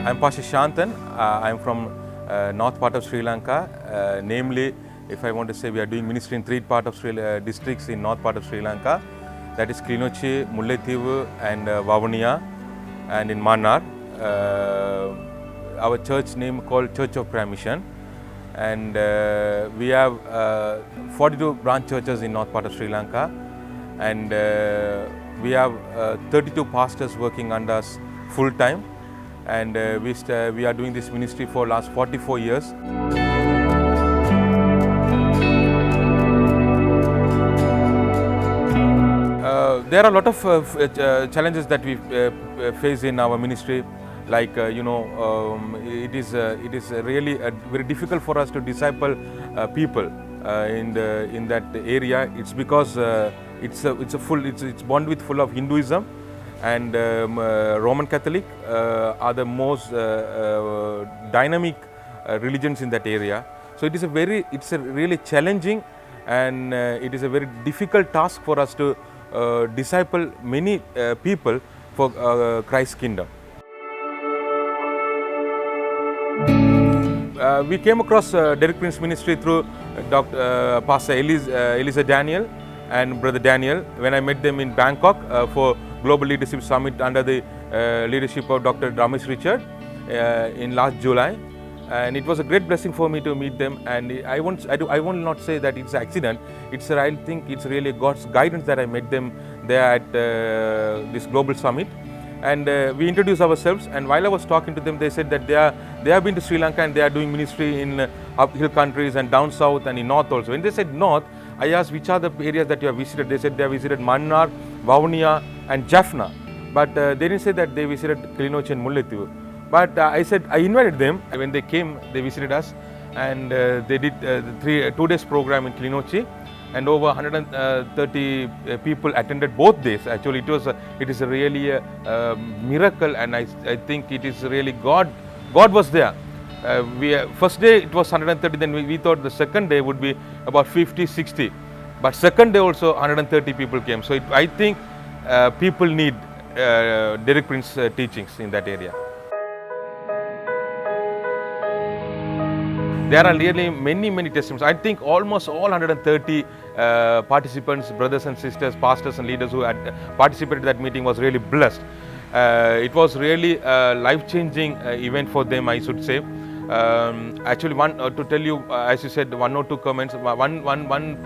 I'm Pastor Shantan. I'm from north part of Sri Lanka. Namely, if I want to say, we are doing ministry in three districts in north part of Sri Lanka. That is Klinochi, Mullaitivu and Vavuniya, and in Mannar. Our church name called Church of Prayer Mission. And we have 42 branch churches in north part of Sri Lanka. And we have 32 pastors working under us full time. And we are doing this ministry for last 44 years. There are a lot of challenges that we face in our ministry. Like it is really very difficult for us to disciple people in that area. It's because it's bonded with full of Hinduism. And Roman Catholic are the most dynamic religions in that area. So it's a really challenging and it is a very difficult task for us to disciple many people for Christ's kingdom. We came across Derek Prince ministry through Pastor Elisa Daniel and Brother Daniel when I met them in Bangkok for Global Leadership Summit under the leadership of Dr. Ramesh Richard in last July, and it was a great blessing for me to meet them. And I will not say that it's an accident. I think it's really God's guidance that I met them there at this global summit. And we introduced ourselves. And while I was talking to them, they said that they have been to Sri Lanka and they are doing ministry in uphill countries and down south and in north also. When they said north, I asked which are the areas that you have visited. They said they have visited Mannar, Vavuniya and Jaffna. But they didn't say that they visited Klinochi and Mullaitivu. But I said, I invited them. When they came, they visited us. And they did 2 days program in Klinochi. And over 130 people attended both days. Actually, it is really a miracle. And I think it is really God was there. First day it was 130, then we thought the second day would be about 50, 60. But second day also 130 people came. So I think people need Derek Prince teachings in that area. There are really many testimonies. I think almost all 130 participants, brothers and sisters, pastors and leaders who had participated in that meeting was really blessed. It was really a life-changing event for them, I should say. Actually, to tell you, as you said, one or two comments. One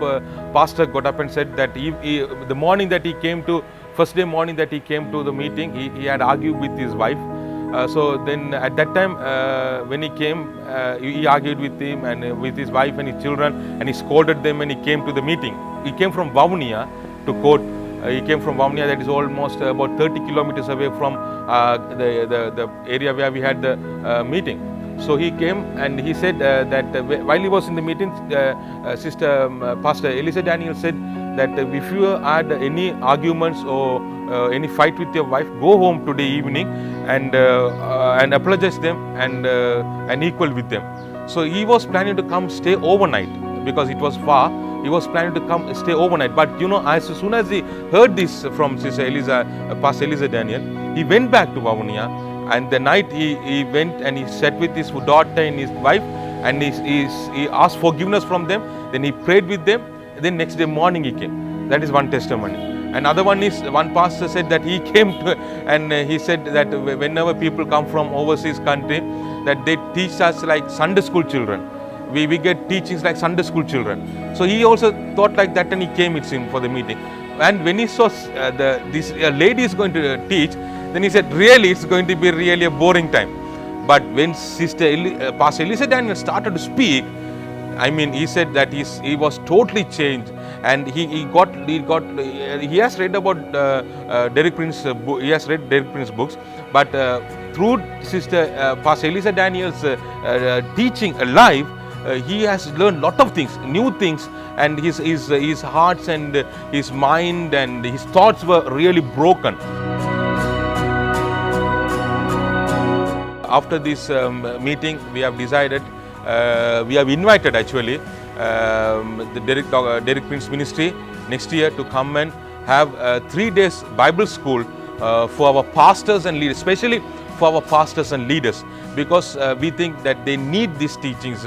pastor got up and said that the morning that he came to, first day morning that he came to the meeting, he had argued with his wife. So then at that time, when he came, he argued with him and with his wife and his children, and he scolded them when he came to the meeting. He came from Vavuniya to court. He came from Vavuniya, that is almost about 30 kilometers away from the area where we had the meeting. So he came and he said that while he was in the meeting, Pastor Elisa Daniel said that if you had any arguments or any fight with your wife, go home today evening and apologize them and equal with them. So he was planning to come stay overnight because it was far. He was planning to come stay overnight. But as soon as he heard this from Pastor Elisa Daniel, he went back to Vavuniya. And the night he went and he sat with his daughter and his wife, and he asked forgiveness from them. Then he prayed with them. Then next day morning he came. That is one testimony. Another one is, one pastor said that he came to, and he said that whenever people come from overseas country, that they teach us like Sunday school children. We get teachings like Sunday school children. So he also thought like that and he came with him for the meeting. And when he saw this lady is going to teach, then he said, really, it's going to be really a boring time. But when Pastor Elisa Daniel started to speak, I mean, he said that he was totally changed, and he has read about Derek Prince. He has read Derek Prince books, but through Pastor Elisa Daniel's teaching live, he has learned lot of things, new things, and his hearts and his mind and his thoughts were really broken. After this meeting, we have decided, we have invited actually the Derek Prince Ministry next year to come and have 3 days Bible school for our pastors and leaders, especially for our pastors and leaders, because we think that they need these teachings,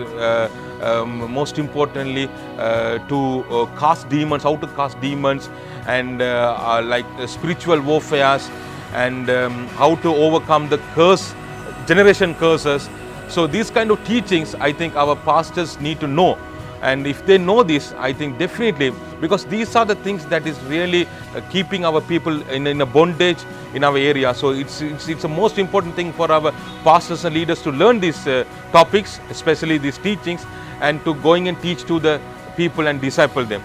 most importantly to cast demons, how to cast demons, and like spiritual warfares, and how to overcome the generation curses. So these kind of teachings, I think our pastors need to know. And if they know this, I think definitely, because these are the things that is really keeping our people in a bondage in our area. So it's the most important thing for our pastors and leaders to learn these topics, especially these teachings, and to going and teach to the people and disciple them.